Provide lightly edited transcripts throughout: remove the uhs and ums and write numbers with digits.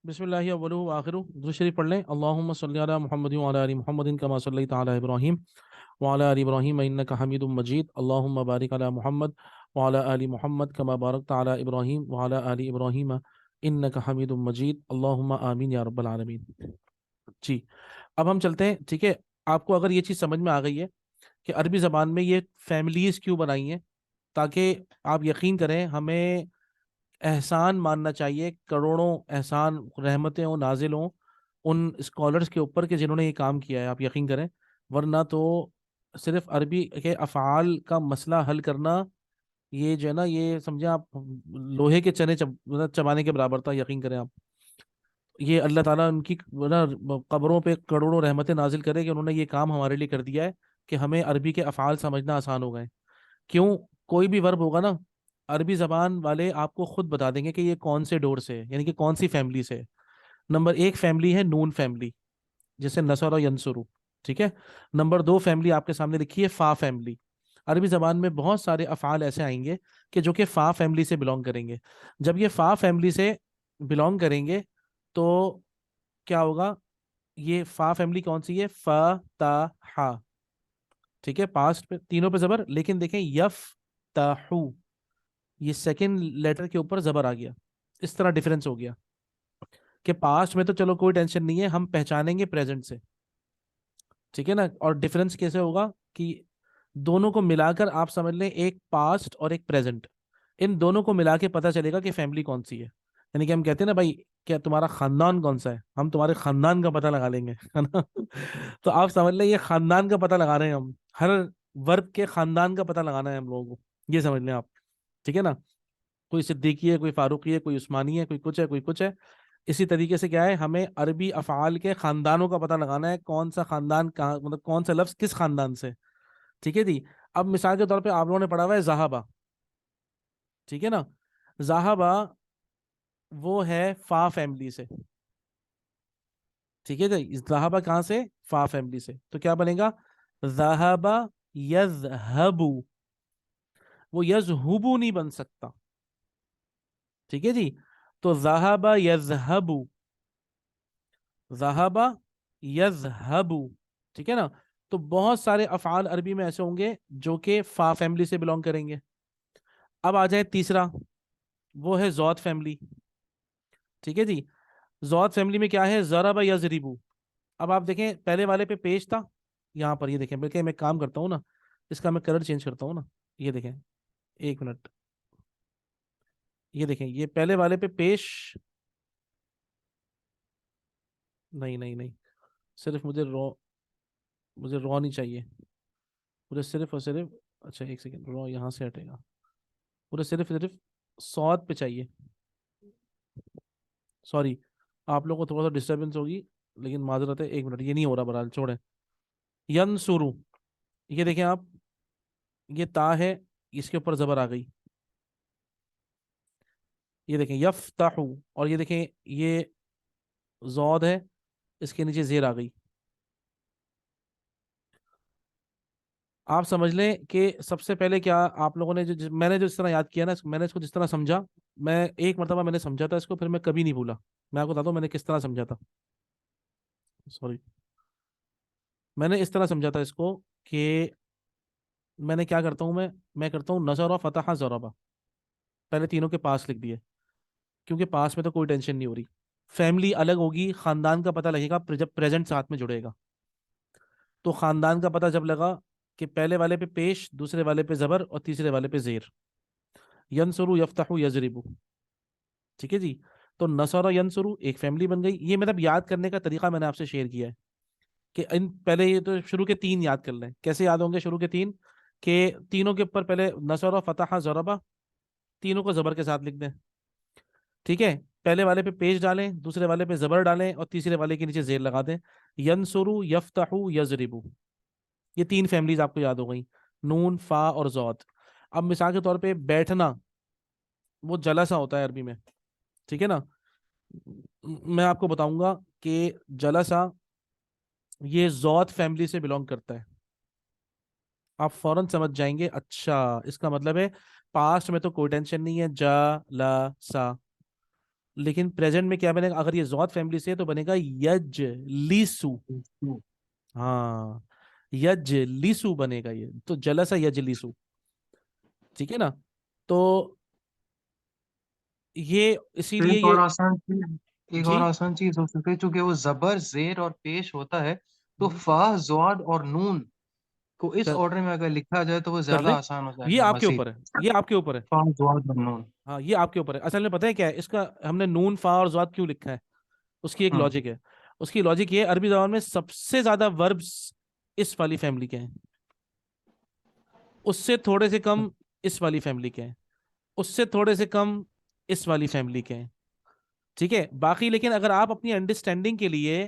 बिस्मिल्लाहि अव्वलुहु व आखिरुहु। दुरूद शरीफ पढ़ लें। अल्लाहुम्मा सल्लि अला मुहम्मदिन व अला आलि मुहम्मदिन कमा सल्लैता अला इब्राहीम व अला आलि इब्राहीम इन्नका हमीदुम मजीद। अल्लाहुम्मा बारिक अला मुहम्मद व अला आलि मुहम्मद कमा बारकता अला इब्राहीम व अला आलि इब्राहीम इन्नका हमीदुम मजीद। अल्लाहुम्मा आमीन या रब्बल आलमीन। जी, अब हम चलते हैं। ठीक है, आपको अगर ये चीज़ समझ में आ गई है कि अरबी ज़बान में ये फैमिलीज़ क्यों बनाई हैं, ताकि आप यकीन करें, हमें एहसान मानना चाहिए, करोड़ों एहसान रहमतें हो नाजिल हों उन स्कॉलर्स के ऊपर कि जिन्होंने ये काम किया है, आप यकीन करें। वरना तो सिर्फ अरबी के अफ़आल का मसला हल करना, ये जो है ना, ये समझे आप, लोहे के चने मतलब चबाने के बराबर था, यकीन करें आप। ये अल्लाह ताला उनकी ना कब्रों पे करोड़ों रहमतें नाजिल करे कि उन्होंने ये काम हमारे लिए कर दिया है कि हमें अरबी के अफ़आल समझना आसान हो गए। क्यों? कोई भी वर्ब होगा ना, अरबी जबान वाले आपको खुद बता देंगे कि ये कौन से डोर से है, यानी कि कौन सी फैमिली से है। नंबर एक फैमिली है नून फैमिली, जैसे नसर और यंसुरु। ठीक है। नंबर दो फैमिली आपके सामने लिखी है फा फैमिली। अरबी जबान में बहुत सारे अफ़आल ऐसे आएंगे कि जो कि फा फैमिली से बिलोंग करेंगे। जब ये फा फैमिली से बिलोंग करेंगे तो क्या होगा? ये फा फैमिली कौन सी है? फ ता हा। ठीक है, पास्ट पे तीनों पे जबर, लेकिन देखें यफ ताहू, ये सेकंड लेटर के ऊपर जबर आ गया। इस तरह डिफरेंस हो गया कि पास्ट में तो चलो कोई टेंशन नहीं है, हम पहचानेंगे प्रेजेंट से। ठीक है ना? और डिफरेंस कैसे होगा कि दोनों को मिलाकर आप समझ लें, एक पास्ट और एक प्रेजेंट, इन दोनों को मिला के पता चलेगा कि फैमिली कौन सी है। यानी कि हम कहते हैं ना भाई, क्या तुम्हारा खानदान कौन सा है, हम तुम्हारे खानदान का पता लगा लेंगे, है ना? तो आप समझ लें, ये खानदान का पता लगा रहे हैं हम। हर वर्ग के खानदान का पता लगाना है हम लोगों को, ये समझ लें आप। ठीक है ना? कोई सिद्दीकी है, कोई फारूकी है, कोई उस्मानी है, कोई कुछ है, कोई कुछ है। इसी तरीके से क्या है, हमें अरबी अफ़आल के खानदानों का पता लगाना है, कौन सा खानदान कहाँ, मतलब कौन सा लफ्ज किस खानदान से। ठीक है जी। अब मिसाल के तौर पे आप लोगों ने पढ़ा हुआ है जहाबा। ठीक है ना? जहाबा वो है फा फैमिली से। ठीक है जी, जहाबा कहाँ से? फा फैमिली से। तो क्या बनेगा? जहाबा यजहबू। वो यजहुबू नहीं बन सकता। ठीक है जी। तो जहाबा यजहबू, ज़हाबा यज़हबू। ठीक है ना? तो बहुत सारे अफ़आल अरबी में ऐसे होंगे जो कि फा फैमिली से बिलोंग करेंगे। अब आ जाए तीसरा, वो है ज़ौद फैमिली। ठीक है जी। ज़ौद फैमिली में क्या है? ज़रबा यज़रिबू। अब आप देखें, पहले वाले पे पेश था, यहाँ पर ये देखें, बल्कि मैं काम करता हूँ ना, इसका मैं कलर चेंज करता हूँ ना। ये देखें, एक मिनट, ये देखें, ये पहले वाले पे पेश। नहीं नहीं नहीं, सिर्फ मुझे रॉ नहीं चाहिए। मुझे सिर्फ और सिर्फ, अच्छा एक सेकेंड, रॉ यहाँ से हटेगा। मुझे सिर्फ सिर्फ सौद पे चाहिए। सॉरी, आप लोगों को थोड़ा सा डिस्टरबेंस होगी, लेकिन माजरत है, एक मिनट, ये नहीं हो रहा, बहरहाल छोड़े। यनसुरु, ये देखें आप, ये ता है, इसके ऊपर जबर आ गई। ये देखें यफ्ताहु, और ये देखें, ये जौद है, इसके नीचे जेर आ गई। आप समझ लें कि सबसे पहले क्या, आप लोगों ने मैंने जो इस तरह याद किया ना, मैंने इसको जिस तरह समझा, मैं एक मरतबा मैंने समझा था इसको, फिर मैं कभी नहीं भूला। मैं आपको बताता हूँ मैंने किस तरह समझा था। सॉरी, मैंने इस तरह समझा था इसको कि मैंने क्या करता हूँ, मैं करता हूँ नजर और फतहा जरबा, पहले तीनों के पास लिख दिए, क्योंकि पास में तो कोई टेंशन नहीं हो रही। फैमिली अलग होगी, खानदान का पता लगेगा जब प्रेजेंट साथ में जुड़ेगा। तो खानदान का पता जब लगा कि पहले वाले पे पेश, दूसरे वाले पे जबर और तीसरे वाले पे जेर, यनसुरु यफ्तहु यजरिबु। ठीक है जी। तो नसर यनसुरु एक फैमिली बन गई। ये मतलब याद करने का तरीका मैंने आपसे शेयर किया है कि इन पहले ये तो शुरू के तीन याद कर लें। कैसे याद होंगे शुरू के तीन? के तीनों के ऊपर पहले नसर फतहा जरबा, तीनों को जबर के साथ लिख दें। ठीक है, पहले वाले पे पेश डालें, दूसरे वाले पे जबर डालें और तीसरे वाले के नीचे जेर लगा दें। यनसुरु यफ्तहु यजरिबु, ये तीन फैमिलीज आपको याद हो गई, नून फा और जौद। अब मिसाल के तौर पे बैठना, वो जलसा होता है अरबी में। ठीक है ना? मैं आपको बताऊंगा कि जलसा ये जौद फैमिली से बिलोंग करता है। आप फौरन समझ जाएंगे, अच्छा इसका मतलब है पास्ट में तो कोई टेंशन नहीं है, जा ला सा। लेकिन प्रेजेंट में क्या बनेगा, अगर ये जौत फैमिली से है तो बनेगा यजलिसु। हाँ, यजलिसु बनेगा, ये तो जलसा यजलिसु। ठीक है ना। तो ये तो इसीलिए ये। एक जी। और आसान चीज हो सकती है, चूंकि वो जबर जेर और पेश होता है, तो हम्म, फा ज़ाद और नून को इस कर, ऑर्डर में अगर लिखा जाए तो वो कर ले। ज्यादा आसान हो ये जाएगा, आपके मसीह। ऊपर है, ये आपके ऊपर है। फा ज़ाद और नून। हाँ, ये आपके ऊपर है। असल में पता है क्या है इसका, हमने नून फा और ज़ाद क्यों लिखा है, उसकी एक हम्म। लॉजिक है। उसकी लॉजिक ये है, अरबी जबान में सबसे ज्यादा वर्ब्स इस वाली फैमिली के हैं, उससे थोड़े से कम इस वाली फैमिली के हैं, उससे थोड़े से कम इस वाली फैमिली के हैं। ठीक है, बाकी लेकिन अगर आप अपनी अंडरस्टैंडिंग के लिए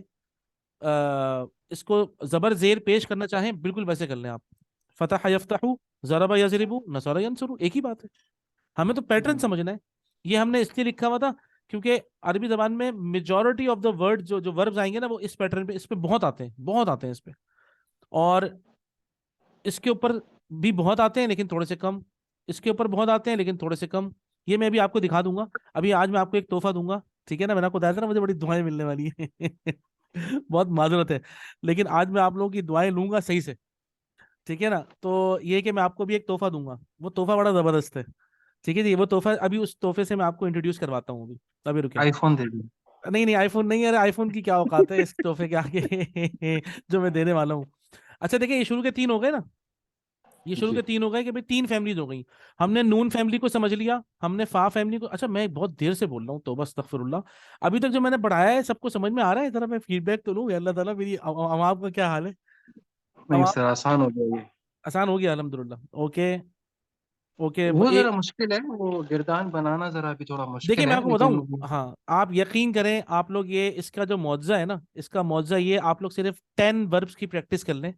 इसको जबर जेर पेश करना चाहें, बिल्कुल वैसे कर लें आप। फतह यफ्तहू, ज़रबा यज़रिबू, नसरा यनसुरू, एक ही बात है। हमें तो पैटर्न हम्म। समझना है। ये हमने इसलिए लिखा हुआ था क्योंकि अरबी जबान में मेजोरिटी ऑफ द वर्ड जो जो वर्ब्स आएंगे ना, वो इस पैटर्न पे, इस पे बहुत आते हैं, बहुत आते हैं इस पे। और इसके ऊपर भी बहुत आते हैं लेकिन थोड़े से कम, इसके ऊपर बहुत आते हैं लेकिन थोड़े से कम। ये मैं अभी आपको दिखा दूंगा। अभी आज मैं आपको एक तोहफा दूंगा, ठीक है ना। मैंने आपको बताया था ना मुझे बड़ी दुआएं मिलने वाली है। बहुत माजूरत है, लेकिन आज मैं आप लोगों की दुआएं लूंगा सही से। ठीक है ना। तो ये कि मैं आपको भी एक तोहफा दूंगा, वो तोहफा बड़ा जबरदस्त है। ठीक है जी, वो तोहफा अभी, उस तोहफे से मैं आपको इंट्रोड्यूस करवाता हूँ अभी। अभी रुके। आईफोन दे दी। नहीं नहीं, आईफोन नहीं, अरे आईफोन की क्या औकात है इस तोहफे के आगे जो मैं देने वाला हूँ। अच्छा देखिए, ये शुरू के तीन हो गए ना, ये शुरू के जी। तीन हो गए कि भाई तीन फैमिलीज हो गई। हमने नून फैमिली को समझ लिया, हमने फा फैमिली को। अच्छा मैं बहुत देर से बोल रहा हूँ, तौबा अस्तगफिरुल्लाह। अभी तक जो मैंने पढ़ाया है सबको समझ में आ रहा है? जरा मैं फीडबैक तो लूँ, या अल्लाह ताला मेरी आवाम का क्या हाल है। नहीं आवाम सर, आसान हो गया ये। आसान हो गया अल्हम्दुलिल्लाह। ओके। ओके। वो जरा मुश्किल है, वो गिरदान बनाना जरा अभी थोड़ा देखिए मुश्किल मैं है, आपको लेकिन बताऊं, हाँ आप यकीन करें, आप लोग ये इसका जो मुआवजा है ना, इसका मुआवजा ये, आप लोग सिर्फ 10 वर्ब्स की प्रैक्टिस कर लें।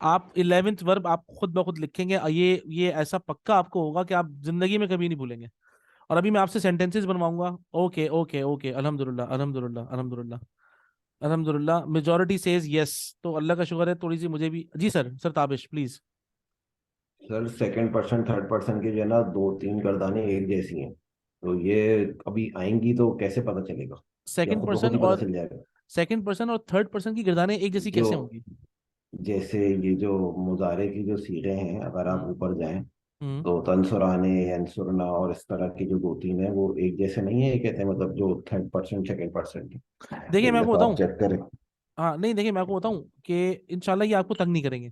आप 11th वर्ब आप खुद ब खुद लिखेंगे, ये ऐसा पक्का आपको होगा कि आप जिंदगी में कभी नहीं भूलेंगे। और अभी मैं आपसे सेंटेंसेस बनवाऊंगा। ओके ओके ओके, अल्हम्दुलिल्लाह अल्हम्दुलिल्लाह अल्हम्दुलिल्लाह अल्हम्दुलिल्लाह, मेजोरिटी सेज यस। तो अल्लाह का शुक्र है, थोड़ी सी मुझे भी। जी sir, sir Tabish please. Sir second person third person की जो है ना, दो तीन गर्दानें एक जैसी हैं, तो ये अभी आएंगी तो कैसे पता चलेगा? या सेकंड खुद ब खुद पर्सन ही पता और चल जाएगा? सेकंड पर्सन और थर्ड पर्सन की गर्दानें एक जैसी जो कैसे होंगी? जैसे ये जो मुजारे की जो सीगें हैं, अगर आप हम्म। ऊपर जाएं हम्म। तो तंसुराने यंसुरना और इस तरह की जो दो तीन है वो एक जैसे नहीं है, ये कहते हैं मतलब जो थर्ड पर्सन सेकंड पर्सन की। देखिए एक मैं आपको दफा आप बताऊं, चेक करें। हाँ नहीं देखिए मैं आपको बताऊं कि इंशाल्लाह ये आपको तंग नहीं करेंगे।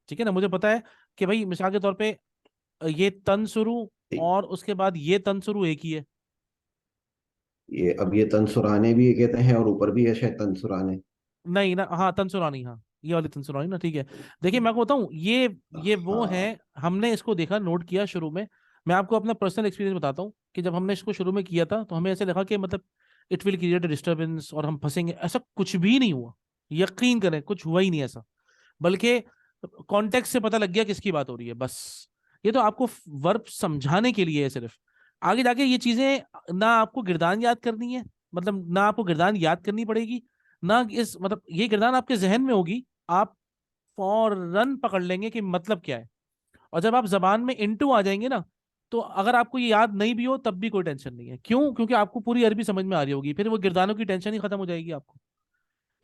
ठीक है ना, मुझे पता है कि भाई मिसाल के तौर पे ये तन शुरू और उसके बाद ये तन शुरू एक ही है। ये अब ये तंसुराने भी ये कहते हैं और ऊपर भी है शायद तंसुराने। नहीं ना, हाँ तंसुरानी, हाँ ये वाली तंसुरानी ना, ठीक है। देखिए मैं आपको बताऊं, ये वो है। हाँ। हमने इसको देखा, नोट किया शुरू में। मैं आपको अपना पर्सनल एक्सपीरियंस बताता हूँ कि जब हमने इसको शुरू में किया था तो हमें ऐसे लगा कि मतलब इट विल क्रिएट डिस्टर्बेंस और हम फंसेंगे। ऐसा कुछ भी नहीं हुआ, यकीन करें कुछ हुआ ही नहीं ऐसा। बल्कि कॉन्टेक्स्ट से पता लग गया किसकी बात हो रही है बस। ये तो आपको वर्ब समझाने के लिए है सिर्फ। आगे जाके ये चीजें ना आपको गिरदान याद करनी है, मतलब ना आपको गिरदान याद करनी पड़ेगी, ना इस मतलब ये गिरदान आपके जहन में होगी। आप फौरन पकड़ लेंगे कि मतलब क्या है। और जब आप जबान में इनटू आ जाएंगे ना, तो अगर आपको ये याद नहीं भी हो तब भी कोई टेंशन नहीं है। क्यों? क्योंकि आपको पूरी अरबी समझ में आ रही होगी, फिर वो गिरदानों की टेंशन ही खत्म हो जाएगी आपको।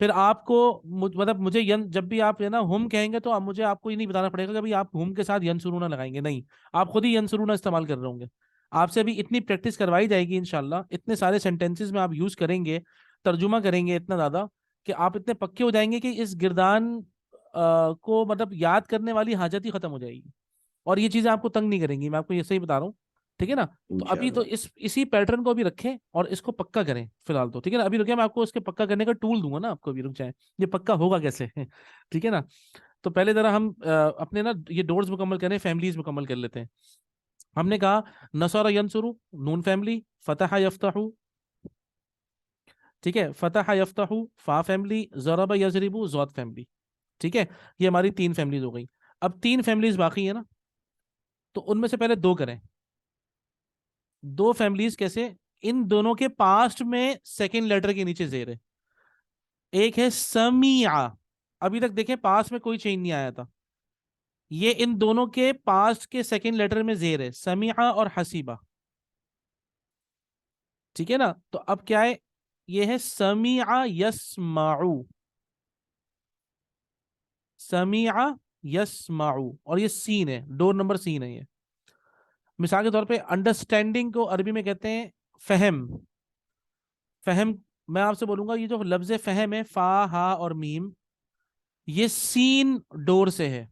फिर आपको मतलब मुझे यन, जब भी आप है ना हुम कहेंगे तो आप मुझे, आपको ये नहीं बताना पड़ेगा कि भाई आप हुम के साथ यनसुरूना लगाएंगे, नहीं। आप खुद ही यनसुरूना इस्तेमाल कर रहे होंगे। आपसे अभी इतनी प्रैक्टिस करवाई जाएगी इंशाल्लाह, इतने सारे सेंटेंसेस में आप यूज करेंगे, तर्जुमा करेंगे इतना ज्यादा कि आप इतने पक्के हो जाएंगे कि इस गिरदान को मतलब याद करने वाली हाजत ही खत्म हो जाएगी। और ये चीजें आपको तंग नहीं करेंगी, मैं आपको ये सही बता रहा हूँ। ठीक है ना। तो अभी तो इंशाल्लाह। इसी पैटर्न को अभी रखें और इसको पक्का करें फिलहाल तो। ठीक है ना, अभी रुके, मैं आपको इसके पक्का करने का टूल दूंगा ना आपको, अभी रुक जाए। ये पक्का होगा कैसे ठीक है ना। तो पहले जरा हम अपने ना ये डोर्स मुकम्मल करें, फैमिलीज मुकम्मल कर लेते हैं। हमने कहा नसरा यंसुरु, नून फैमिली। फतह यफ्तहु, ठीक है, फतह यफ्तहु फा फैमिली। ज़रब यज़रिबु ज़ौद फैमिली। ठीक है, ये हमारी तीन फैमिलीज हो गई। अब तीन फैमिलीज बाकी है ना, तो उनमें से पहले दो करें। दो फैमिलीज कैसे? इन दोनों के पास्ट में सेकंड लेटर के नीचे जेर है। एक है समिया, अभी तक देखें पास्ट में कोई चेंज नहीं आया था। ये इन दोनों के पास्ट के सेकंड लेटर में जेर है, समिया और हसीबा। ठीक है ना। तो अब क्या है, ये है समीआ यस्माउ, समीआ यस्माउ, और ये सीन है, डोर नंबर सीन है ये। मिसाल के तौर पे अंडरस्टैंडिंग को अरबी में कहते हैं फहम। फहम, मैं आपसे बोलूंगा ये जो लफ्ज फहम है, फा हा और मीम, ये सीन डोर से है।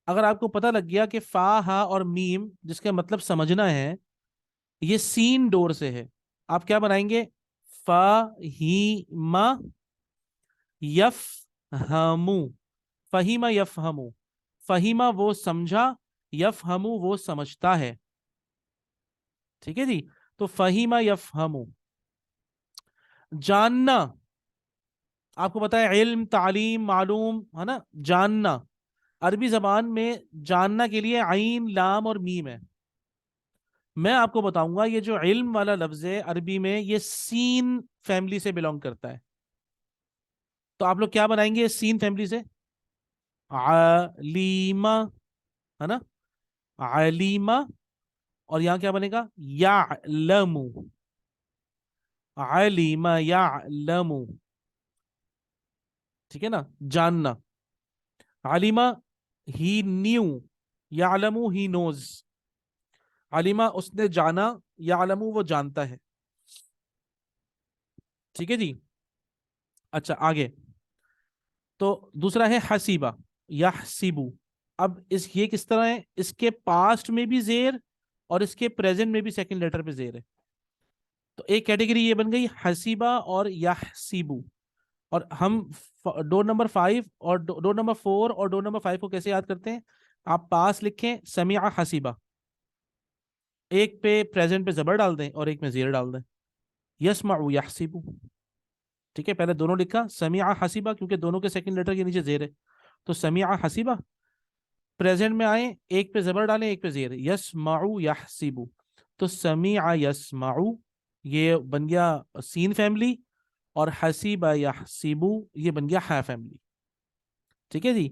अगर आपको पता लग गया कि फा हा और मीम जिसका मतलब समझना है, ये सीन डोर से है, आप क्या बनाएंगे, फा ही मा यफ हमू, फहीमा यफ हमू, फहीमा वो समझा, यफ हमू वो समझता है। ठीक है जी। तो फहीमा यफ हमू, जानना, आपको पता है इल्म तालीम मालूम है ना, जानना। अरबी जबान में जानना के लिए आइन लाम और मीम है। मैं आपको बताऊंगा ये जो इल्म वाला लफ्ज है अरबी में, ये सीन फैमिली से बिलोंग करता है। तो आप लोग क्या बनाएंगे सीन फैमिली से, आलीमा, है ना, आलीमा, और यहां क्या बनेगा, यालमु, आलीमा यालमु। ठीक है ना, जानना। आलिमा, ही न्यू, यालमु ही नोज। आलिमा उसने जाना, यालमु वो जानता है। ठीक है जी। अच्छा आगे, तो दूसरा है हसीबा, यहसिबु। अब इस ये किस तरह है, इसके पास्ट में भी जेर और इसके प्रेजेंट में भी सेकंड लेटर पे जेर है। तो एक कैटेगरी ये बन गई हसीबा और यहसिबु। और हम डोर नंबर 5 और डोर नंबर 4 और डोर नंबर 5 को कैसे याद करते हैं, आप पास लिखें समिया हसीबा, एक पे प्रेजेंट पे जबर डाल दें और एक में जेर डाल दें, यस्माउ यहसिबु। ठीक है, पहले दोनों लिखा समिया हसीबा क्योंकि दोनों के सेकंड लेटर के नीचे जेर है, तो समिया हसीबा। प्रेजेंट में आए, एक पे जबर डालें एक पे जेर, यस्माउ यहसिबु, तो समिया यस्माउ, ये बन गया सीन फैमिली। और हसीबा यहसिबु ये बन गया हा फैमिली। ठीक है जी।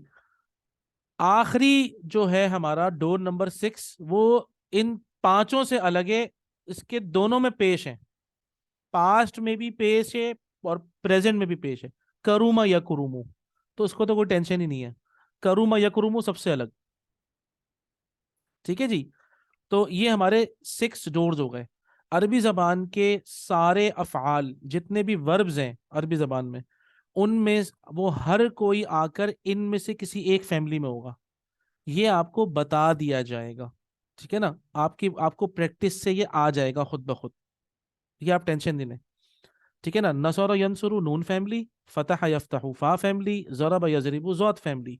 आखिरी जो है हमारा डोर नंबर 6, वो इन पांचों से अलग है, इसके दोनों में पेश है, पास्ट में भी पेश है और प्रेजेंट में भी पेश है, करूमा या कुरुमु। तो उसको तो कोई टेंशन ही नहीं है, करूमा या कुरुमु सबसे अलग। ठीक है जी। तो ये हमारे 6 डोर्स हो गए। अरबी जबान के सारे अफ़आल जितने भी वर्ब्स हैं अरबी जबान में, उनमें वो हर कोई आकर इनमें से किसी एक फैमिली में होगा, ये आपको बता दिया जाएगा। ठीक है ना, आपको प्रैक्टिस से ये आ जाएगा खुद ब खुद, ये आप टेंशन नहीं लें। ठीक है ना, नसर यंसुरु नून फैमिली, फतह यफ्तहु फा फैमिली, ज़रब यज़रिबु ज़ॉद फैमिली,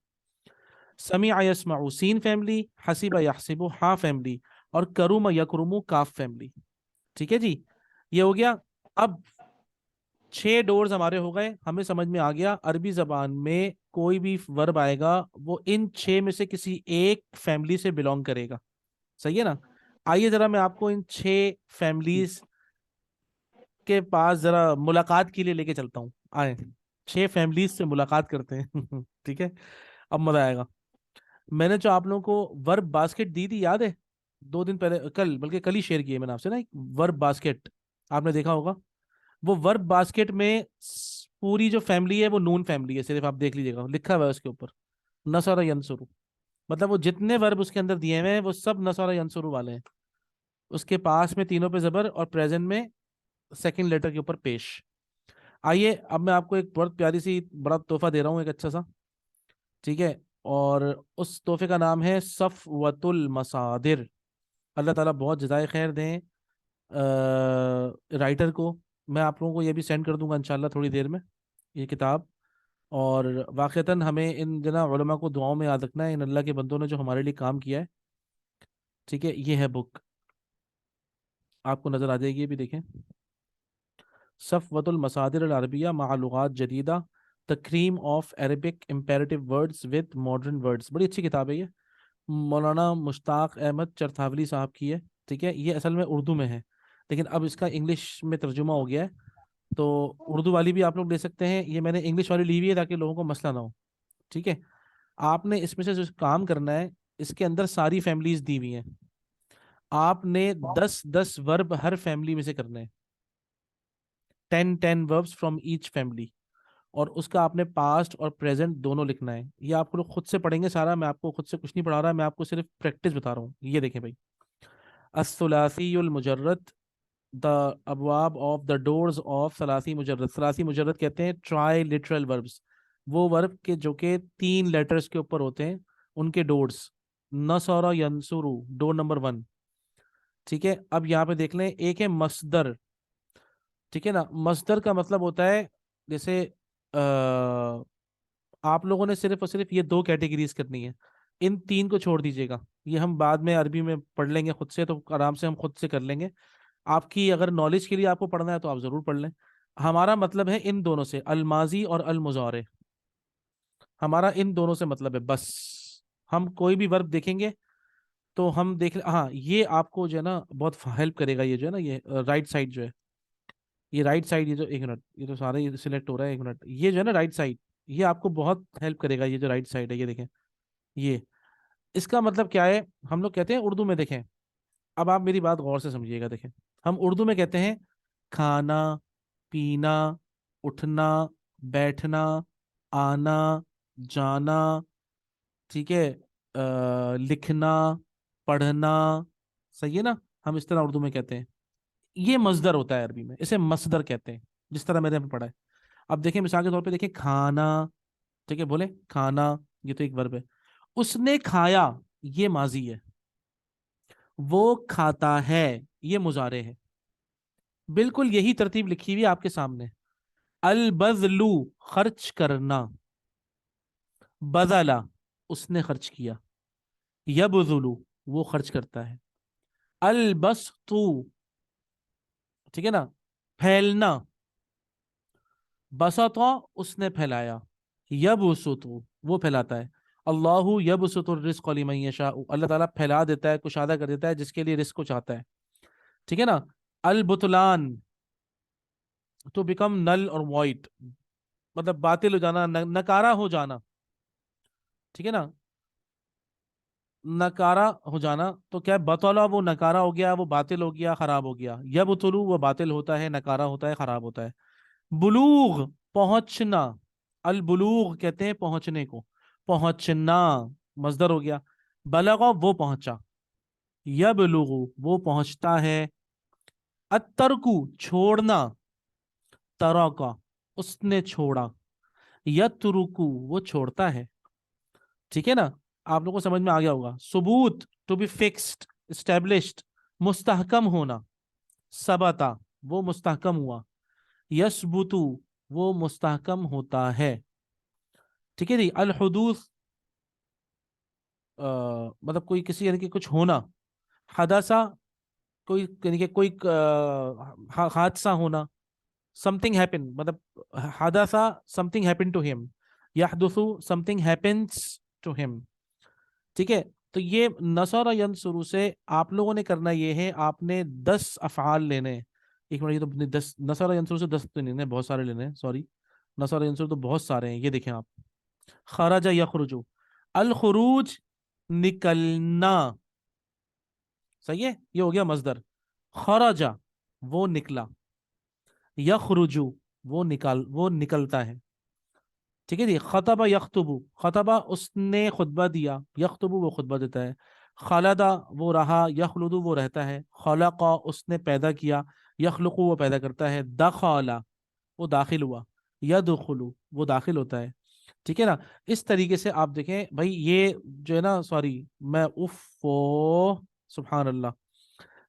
समीअ यस्मउ सीन फैमिली, हसीब यहसिबु हा फैमिली, और करुम यकरुमु काफ फैमिली। ठीक है जी, ये हो गया। अब 6 डोर्स हमारे हो गए, हमें समझ में आ गया अरबी जबान में कोई भी वर्ब आएगा वो इन 6 में से किसी एक फैमिली से बिलोंग करेगा। सही है ना। आइए जरा मैं आपको इन 6 फैमिलीज के पास जरा मुलाकात के लिए लेके चलता हूँ, आए 6 फैमिलीज से मुलाकात करते हैं ठीक है, अब मजा आएगा। मैंने जो आप लोगों को वर्ब बास्केट दी थी याद है, 2 दिन पहले, कल बल्कि कल ही शेयर किए मैंने आपसे ना, एक वर्ब बास्केट, आपने देखा होगा। वो वर्ब बास्केट में पूरी जो फैमिली है वो नून फैमिली है, सिर्फ आप देख लीजिएगा, लिखा हुआ है उसके ऊपर नसरा यंसुरु। मतलब वो जितने वर्ब उसके अंदर दिए हुए हैं वो सब नसरा यंसुरु वाले हैं। उसके पास में तीनों पे जबर और प्रेजेंट में सेकंड लेटर के ऊपर पेश। आइए अब मैं आपको एक बहुत प्यारी सी बड़ा तोहफा दे रहा हूँ, एक अच्छा सा। ठीक है, और उस तोहफे का नाम है सफ़वतुल मसादिर। अल्लाह ताला बहुत जज़ाए खैर दें राइटर को। मैं आप लोगों को ये भी सेंड कर दूंगा इंशाल्लाह थोड़ी देर में, ये किताब। और वाक़तन हमें इन जना उलमा को दुआओं में याद रखना है, इन अल्लाह के बंदों ने जो हमारे लिए काम किया है। ठीक है, ये है बुक, आपको नज़र आ जाएगी, ये भी देखें, सफ़वतुल मसादिर अल अरबिया मा लुगात जदीदा, the cream of Arabic imperative words with modern words. बड़ी अच्छी किताब है ये, मौलाना मुश्ताक अहमद चरथावली साहब की है। ठीक है, ये असल में उर्दू में है लेकिन अब इसका इंग्लिश में तर्जुमा हो गया है, तो उर्दू वाली भी आप लोग ले सकते हैं। ये मैंने इंग्लिश वाली ली हुई है ताकि लोगों को मसला ना हो। ठीक है, आपने इसमें से जो काम करना है, इसके अंदर सारी फैमिलीज दी हुई हैं। आपने 10-10 वर्ब हर फैमिली में से करने हैं, 10-10 वर्ब्स फ्रॉम ईच फैमिली, और उसका आपने पास्ट और प्रेजेंट दोनों लिखना है। ये आपको लोग खुद से पढ़ेंगे सारा, मैं आपको खुद से कुछ नहीं पढ़ा रहा, मैं आपको सिर्फ प्रैक्टिस बता रहा हूँ। ये देखें भाई, अस्सुलासीयुल मुजर्रद, द अबवाब ऑफ द डोर्स ऑफ सलासी मुजर्रद। सलासी मुजर्रद कहते हैं ट्राई लिटरल वर्ब्स, वो वर्ब के जो के 3 लेटर्स के ऊपर होते हैं, उनके डोर्स। नसरा यंसुरु, door number 1। ठीक है, अब यहाँ पे देख लें, एक है मस्दर। ठीक है ना, मस्दर का मतलब होता है, जैसे आप लोगों ने सिर्फ और सिर्फ ये 2 कैटेगरीज करनी है, इन 3 को छोड़ दीजिएगा। ये हम बाद में अरबी में पढ़ लेंगे खुद से, तो आराम से हम खुद से कर लेंगे। आपकी अगर नॉलेज के लिए आपको पढ़ना है तो आप जरूर पढ़ लें। हमारा मतलब है इन दोनों से, अलमाजी और अल मुजारे, हमारा इन दोनों से मतलब है बस। हम कोई भी वर्ब देखेंगे तो हम देख, हाँ ये आपको जो है ना बहुत हेल्प करेगा, ये जो है ना, ये राइट साइड जो है, ये राइट साइड, ये जो, एक मिनट, ये तो सारे ये सिलेक्ट हो रहा है, एक मिनट, ये जो है ना राइट साइड, ये आपको बहुत हेल्प करेगा। ये जो राइट साइड है, ये देखें, ये इसका मतलब क्या है। हम लोग कहते हैं उर्दू में, देखें, अब आप मेरी बात गौर से समझिएगा, देखें, हम उर्दू में कहते हैं खाना, पीना, उठना, बैठना, आना, जाना, ठीक है, लिखना, पढ़ना, सही है ना, हम इस तरह उर्दू में कहते हैं। ये मजदर होता है अरबी में, इसे मसदर कहते हैं, जिस तरह मैंने अभी पढ़ा है। अब देखिए मिसाल के तौर पे, देखिए खाना, ठीक है, बोले खाना, ये तो एक वर्ब है। उसने खाया, ये माजी है। वो खाता है, ये मुजारे है। बिल्कुल यही तरतीब लिखी हुई है आपके सामने। अल बज़लू, खर्च करना, बज़ला, उसने खर्च किया, यबज़ुलु, वो खर्च करता है, अल बस्तु, ठीक है ना, फैलना, बसता, उसने फैलाया, यबसुतु, वो फैलाता है। अल्लाहु यबसुतु रिज़्क़ लिमन यशाउ, अल्लाह ताला फैला देता है, कुशादा कर देता है जिसके लिए रिस्क को चाहता है। ठीक है ना। अल बुतलान, टू बिकम नल और वॉइड, मतलब बातिल हो जाना, नकारा हो जाना। ठीक है ना, नकारा हो जाना, तो क्या है, बतौला वो नकारा हो गया, वो बातिल हो गया, खराब हो गया। यबतुलू वो बातिल होता है, नकारा होता है, खराब होता है। बुलूग, पहुंचना, अल बुलूग कहते हैं पहुंचने को, पहुंचना, मजदर हो गया। बलगा वो पहुंचा, यबलुगु वो पहुंचता है। अतरकु छोड़ना, तरका उसने छोड़ा, यतरुकु वो छोड़ता है। ठीक है ना, आप लोगों को समझ में आ गया होगा। सुबूत, टू बी फिक्स्ड, स्टैब्लिश्ड, मुस्तहकम होना, सबता वो मुस्तहकम हुआ, यसबुतु वो मुस्तहकम होता है। ठीक है जी। अल हुदूस, मतलब कोई किसी यानी कि कुछ होना, हदासा कोई यानी कि कोई हादसा होना, समथिंग हैपन, मतलब हदासा समथिंग हैपन टू हिम, यहदुसु समथिंग हैपेंस टू हिम। ठीक है, तो ये नसर यंसुरु से आप लोगों ने करना ये है, आपने 10 अफ़आल लेने हैं। एक मिनट, ये तो 10 नसर यंसुरु से 10 तो नहीं लेने, बहुत सारे लेने हैं, सॉरी। नसर यंसुरु तो बहुत सारे हैं, ये देखें आप। खराजा यखरुजु, अल खुरूज निकलना, सही है, ये हो गया मजदर। खराजा वो निकला, यखरुजु वो निकलता है। ठीक है जी। खतबा यख्तुबु, खतबा उसने खुतबा दिया, यख्तुबु वो खुतबा देता है। खलदा वो रहा, यखलुदु वो रहता है। खलqa उसने पैदा किया, यखलुकु वो पैदा करता है। दखला वो दाखिल हुआ, यदखुलु वो दाखिल होता है। ठीक है ना। इस तरीके से आप देखें भाई, ये जो है ना, सॉरी, मैं उफ सुभान अल्लाह,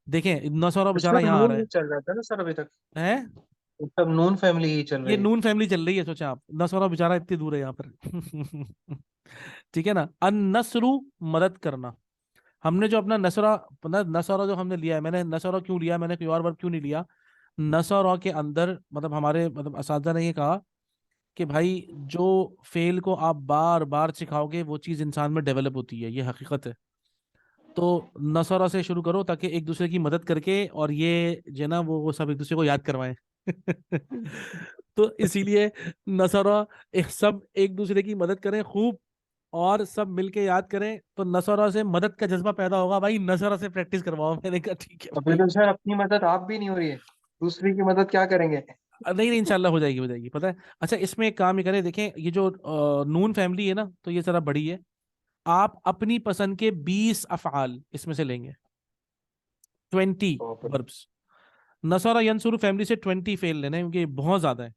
देखें इतना सारा बेचारा इसमें तो यहाँ आ नून रहा ही चल रहा था ना सर अभी तक। है। सब नून फैमिली ही चल ये रही है। नून फैमिली चल रही है, सोचा आप, नसरा बेचारा इतनी दूर है यहाँ पर। ठीक है ना। अन नसरु मदद करना, हमने जो अपना नसरा, नसरा जो हमने लिया है, मैंने नसरा क्यों लिया, मैंने कोई और वर्ब क्यों नहीं लिया। नसरा के अंदर मतलब हमारे मतलब असातिज़ा ने ये कहा कि भाई जो फेल को आप बार बार सिखाओगे वो चीज़ इंसान में डेवलप होती है, ये हकीकत है। तो नसरा से शुरू करो ताकि एक दूसरे की मदद करके, और ये जो है ना वो सब एक दूसरे को याद करवाएं। तो इसीलिए नसरा, एक सब एक दूसरे की मदद करें खूब, और सब मिलके याद करें तो नसरा से मदद का जज्बा पैदा होगा। भाई नसरा से प्रैक्टिस करवाओ। मैंने कहा ठीक है अभी भाई। तो सर अपनी मदद आप भी नहीं हो रही है, दूसरी की मदद क्या करेंगे? नहीं नहीं, इंशाल्लाह हो जाएगी, हो जाएगी, पता है। अच्छा, इसमें एक काम ही करें, देखें ये जो नून फैमिली है ना, तो ये जरा बड़ी है। आप अपनी पसंद के 20 अफ़आल इसमें से लेंगे, 20 वर्ब्स। नसरा यंसुर फैमिली से 20 फेल लेने हैं, क्योंकि ये बहुत ज्यादा है।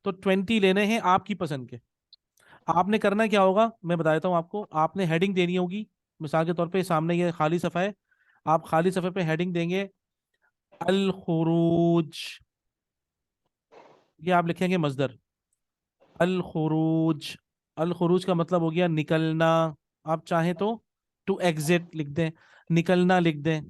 तो 20 लेने हैं आपकी पसंद के। आपने करना क्या होगा मैं बता देता हूँ आपको। आपने हेडिंग देनी होगी। मिसाल के तौर पे सामने ये खाली सफ़ा है, आप खाली सफ़े पे हेडिंग देंगे अल खुरूज। ये आप लिखेंगे मजदर अल खुरूज। अल खुरूज का मतलब हो गया निकलना। आप चाहें तो टू एग्जिट लिख दें, निकलना लिख दें।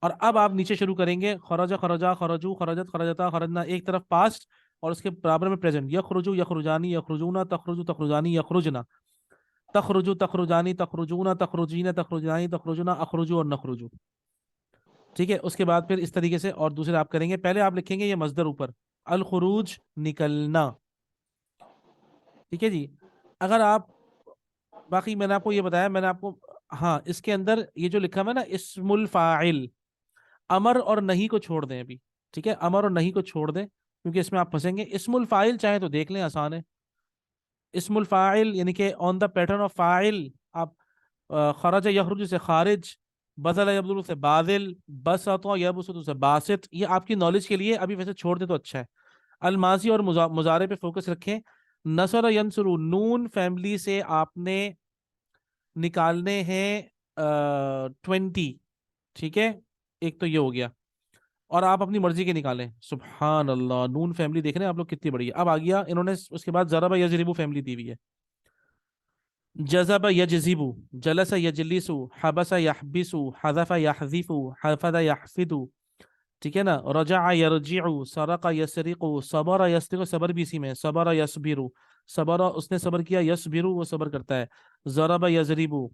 और अब आप नीचे शुरू करेंगे खरजा खरजा खरजू खरजत खरजता खरजना, एक तरफ पास्ट और उसके बराबर में प्रेजेंट। यखरुजु यखरुजानी यखरुजूना तखरुजु तखरुजानी यखरुजना, तखरुजु तखरुजानी तखरुजूना तखरुजीना तखरुजानी तखरुजुना अखरुजु और नखरुजु। ठीक है, उसके बाद फिर इस तरीके से और दूसरे आप करेंगे। पहले आप लिखेंगे ये मजदर ऊपर अल खुरूज निकलना। ठीक है जी। अगर आप, बाकी मैंने आपको ये बताया, मैंने आपको, हाँ इसके अंदर ये जो लिखा हुआ है ना इस्मुल फाइल, अमर और नहीं को छोड़ दें अभी। ठीक है, अमर और नहीं को छोड़ दें, क्योंकि इसमें आप फंसेंगे। इस्मुल फाइल चाहे तो देख लें, आसान है। इस्मुल फाइल यानी कि on the pattern of file आप खरज यखरुज से खारिज, बदल यबदुल से बादिल, बसत यबसुत से बासित। ये आपकी नॉलेज के लिए अभी वैसे छोड़ दे तो अच्छा है। अलमाजी और मुजारे पे फोकस रखें। नसर यंसुरु नून फैमिली से आपने निकालने हैं 20। ठीक है, एक तो ये हो गया। और आप अपनी मर्जी के निकालें। सुभान अल्लाह, नून फैमिली देख रहे हैं आप लोग कितनी बड़ी है। अब आ गया इन्होंने उसके बाद जरबा यजरिबू फैमिली दी हुई है। जज़ब यजज़िबु, जलस यजलिसु, हबस यहबिसु, हज़फ यहज़िफु, हफ़ज़ यहफ़िदु। ठीक है ना। रजा यरजिउ, सरक यसरिकु, सबर यस्तिकु, सबर भी इसी में, सबर यसबिरु, सबर उसने सबर किया, यसबिरु वो सबर करता है। ज़रब यज़रिबु,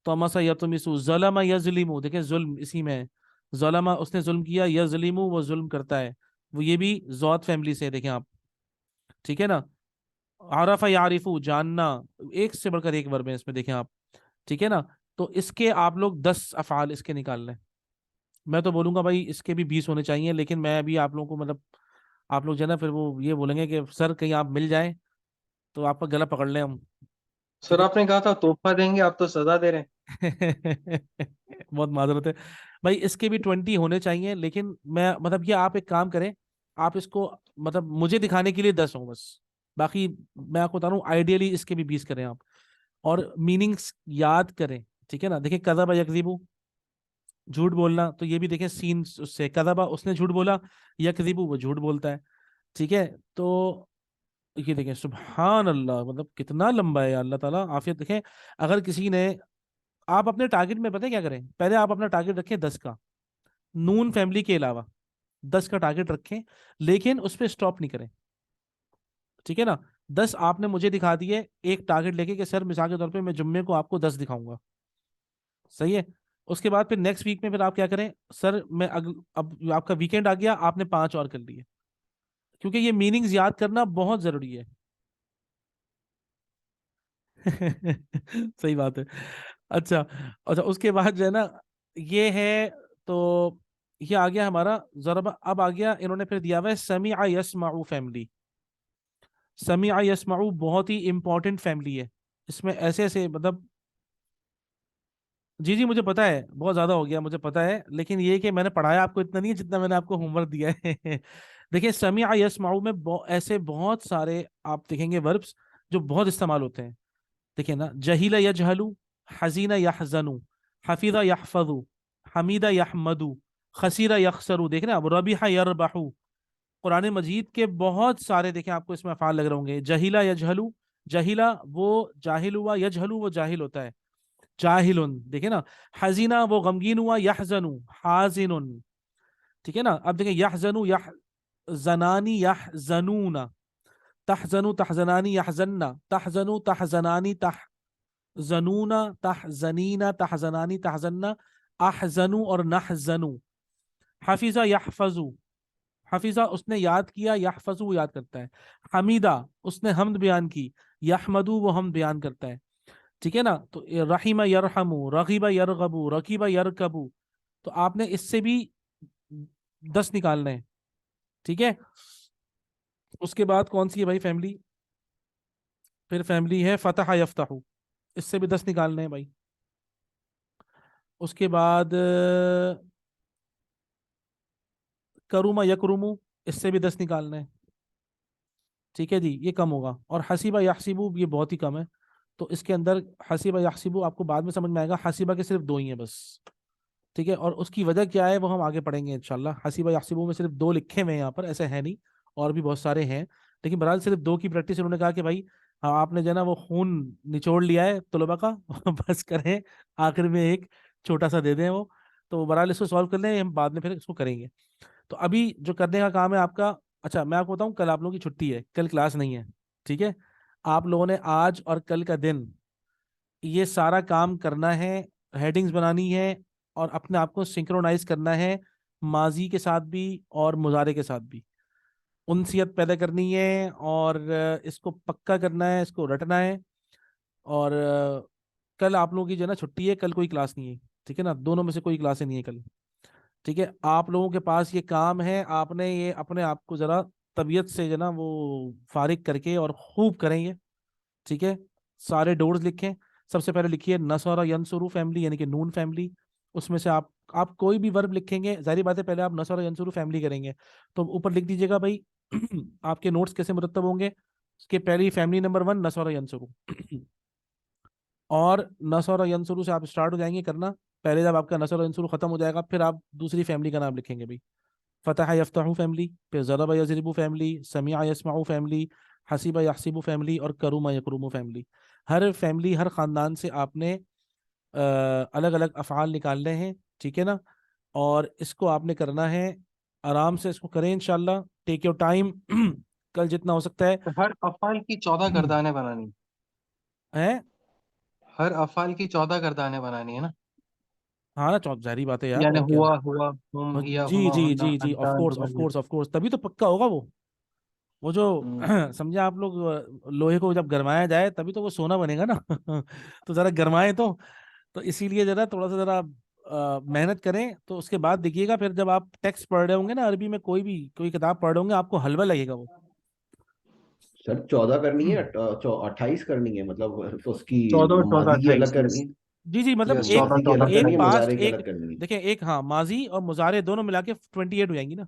तमस यतमिसु, ज़लम यज़लिमु, देखिए जुल्म इसी में है। ज़लम उसने जुल्म किया, यज़लिमु वो जुल्म करता है। वो ये भी ज़ौत फैमिली से है, देखें आप। ठीक है ना। आरफ यारिफू जानना, एक से बढ़कर एक वर्ब है इसमें, देखें आप। ठीक है ना। तो इसके आप लोग 10 अफ़आल इसके निकाल लें। मैं तो बोलूंगा भाई इसके भी 20 होने चाहिए, लेकिन मैं अभी आप लोगों को मतलब, आप लोग जो है ना फिर वो ये बोलेंगे कि सर कहीं आप मिल जाए तो आपका गला पकड़ लें हम। ठीक सर आपने कहा था तोहफा देंगे, आप तो सजा दे रहे हैं। है। बहुत माजरत है भाई, इसके भी 20 होने चाहिए, लेकिन मैं मतलब ये आप एक काम करें। आप इसको मतलब मुझे दिखाने के लिए 10 हो बस। बाकी मैं आपको बता रहा हूँ आइडियली इसके भी 20 करें आप। और मीनिंग्स याद करें। ठीक है ना। देखिए कज़ब यकज़िबु, झूठ बोलना, तो ये भी देखें सीन उससे, कज़बा उसने झूठ बोला, यकज़िबु वो झूठ बोलता है। ठीक है। तो ये देखें सुभान अल्लाह, मतलब कितना लंबा है, अल्लाह ताला आफियत देखें। अगर किसी ने, आप अपने टारगेट में पता है क्या करें, पहले आप अपना टारगेट रखें 10 का, नून फैमिली के अलावा 10 का टारगेट रखें, लेकिन उस पर स्टॉप नहीं करें। ठीक है ना। 10 आपने मुझे दिखा दिए एक टारगेट लेके कि सर मिसाल के तौर पे मैं जुम्मे को आपको 10 दिखाऊंगा। सही है। उसके बाद फिर नेक्स्ट वीक में फिर आप क्या करें, सर मैं अब आपका वीकेंड आ गया, आपने 5 और कर लिए, क्योंकि ये मीनिंग्स याद करना बहुत जरूरी है। सही बात है। अच्छा, अच्छा उसके बाद जो है ना ये है, तो ये आ गया हमारा जरबा। अब आ गया इन्होंने फिर दिया हुआ है समीअ यसमाउ फैमिली। समीअ यसमाउ बहुत ही इंपॉर्टेंट फैमिली है। इसमें ऐसे ऐसे मतलब, जी जी मुझे पता है बहुत ज्यादा हो गया, मुझे पता है, लेकिन ये कि मैंने पढ़ाया आपको इतना नहीं है जितना मैंने आपको होमवर्क दिया है। देखिए समीअ यसमाउ में ऐसे बहुत सारे आप देखेंगे वर्ब्स जो बहुत इस्तेमाल होते हैं। देखिए ना, जहीला यजहलू, हजीना यहजनु, हफीजा यहफजु, हमीदा यहमदु, खसीरा यखसरू। देख रहे हैं आप, रबिहा यरबहू। कुरान मजीद के बहुत सारे देखें आपको इसमें अफ़ाल लग रहे होंगे। जहीला यजहलू, जहीला वो जाहिल हुआ, यजहलू वो जाहिल होता है, जाहिलुन। देखिए ना, हजीना वो गमगीन हुआ, यहजनु हाजिनुन। ठीक है ना। अब देखें यहजनु यह जनानी यहजनूना, तहजनु तहजनानी यहजन्ना, तहजनु तहजनानी तहजनूना, तहजनीना तहजनानी तहजन्ना, अहजनु और नहजनु। हफीजा यहफजु, हफीजा उसने याद किया, यहफजु वो याद करता है। हमीदा उसने हमद बयान की, यहमदु वो हम बयान करता है। ठीक है ना। तो रहीमा यरहमु, रगीबा यरगबू, रकीबा यरकबू, तो आपने इससे भी 10 निकालने हैं। ठीक है। उसके बाद कौन सी है भाई फैमिली? फिर फैमिली है फतह यफ्तहू, इससे भी 10 निकालने हैं भाई। उसके बाद करुमा यकरुमु, इससे भी 10 निकालने हैं। ठीक है जी, ये कम होगा। और हसीबा यहसिबु, ये बहुत ही कम है। तो इसके अंदर हसीबा यहसिबु आपको बाद में समझ में आएगा, हसीबा के सिर्फ दो ही हैं बस। ठीक है। और उसकी वजह क्या है वो हम आगे पढ़ेंगे इंशाल्लाह। हसीबा यहसिबु में सिर्फ दो लिखे हुए हैं यहाँ पर, ऐसे है नहीं, और भी बहुत सारे हैं। लेकिन बहरहाल सिर्फ दो की प्रैक्टिस उन्होंने कहा कि भाई हाँ, आपने जो है ना वो खून निचोड़ लिया है तलबा का बस करें, आखिर में एक छोटा सा दे दें वो। तो बहरहाल इसको सॉल्व कर लें, हम बाद में फिर इसको करेंगे। तो अभी जो करने का काम है आपका, अच्छा मैं आपको बताऊं, कल आप लोगों की छुट्टी है, कल क्लास नहीं है। ठीक है। आप लोगों ने आज और कल का दिन ये सारा काम करना है, हेडिंग्स बनानी है, और अपने आप को सिंक्रोनाइज करना है माजी के साथ भी और मुजारे के साथ भी। उनसियत पैदा करनी है, और इसको पक्का करना है, इसको रटना है। और कल आप लोगों की जो है ना छुट्टी है, कल कोई क्लास नहीं है। ठीक है ना, दोनों में से कोई क्लासें नहीं है कल। ठीक है। आप लोगों के पास ये काम है, आपने ये अपने आप को जरा तबीयत से जो है ना वो फारिग करके और खूब करेंगे। ठीक है। सारे डोर्स लिखें। सबसे पहले लिखिए नसरा यंसुरु फैमिली, यानी कि नून फैमिली। उसमें से आप कोई भी वर्ब लिखेंगे, जाहिर बात है पहले आप नसरा यंसुरु फैमिली करेंगे। तो ऊपर लिख दीजिएगा भाई आपके नोट्स कैसे मुरतब होंगे। उसके पहले फैमिली नंबर 1 नसरा यंसुरु और नसर और यंसुरु से आप स्टार्ट हो जाएंगे करना। पहले जब आपका नसर और यंसुरु खत्म हो जाएगा, फिर आप दूसरी फैमिली का नाम लिखेंगे भाई। फतह यफ्तहू फैमिली, फिर ज़रब यज़रिबु फैमिली, समिअ यस्मउ फैमिली, हसीब यहसिबु फैमिली, और करुमा यकरुमु फैमिली। हर फैमिली, हर खानदान से आपने अलग अलग अफ़आल निकालने हैं। ठीक है ना। और इसको आपने करना है, आराम से इसको करें इंशाल्लाह। टेक योर टाइम कल जितना हो सकता है। तो हर अफ़ाल की 14 गर्दानें बनानी। है। हर अफ़ाल की 14 गर्दानें बनानी है ना। हाँ ना, जारी बात है यार, यानी और क्या। हुआ हुआ, हाँ, हुम, या जी हुमा, जी हुन्ना, जी जी, ऑफ अंता, कोर्स ऑफ अंतुम। कोर्स ऑफ कोर्स, तभी तो पक्का होगा वो जो हम्म। समझे आप लोग, लोहे को जब गरमाया जाए तभी तो वो सोना बनेगा ना तो जरा गरमाए तो इसीलिए जरा थोड़ा सा जरा मेहनत करें, तो उसके बाद देखिएगा फिर जब आप टेक्स्ट पढ़ रहे होंगे ना, अरबी में कोई भी कोई किताब पढ़ रहे होंगे, आपको हलवा लगेगा वो। सर 14 करनी है, 28 करनी है, मतलब तो उसकी 14 14 माजी की अलग 28, करनी यस। है। जी जी, मतलब यस, एक 14 माजी की अलग 14 करनी एक है, 28। पास्ट मुजारे की एक, अलग करनी है। देखें एक, हाँ माजी और मुजारे दोनों मिला के 28 हो जाएंगी ना।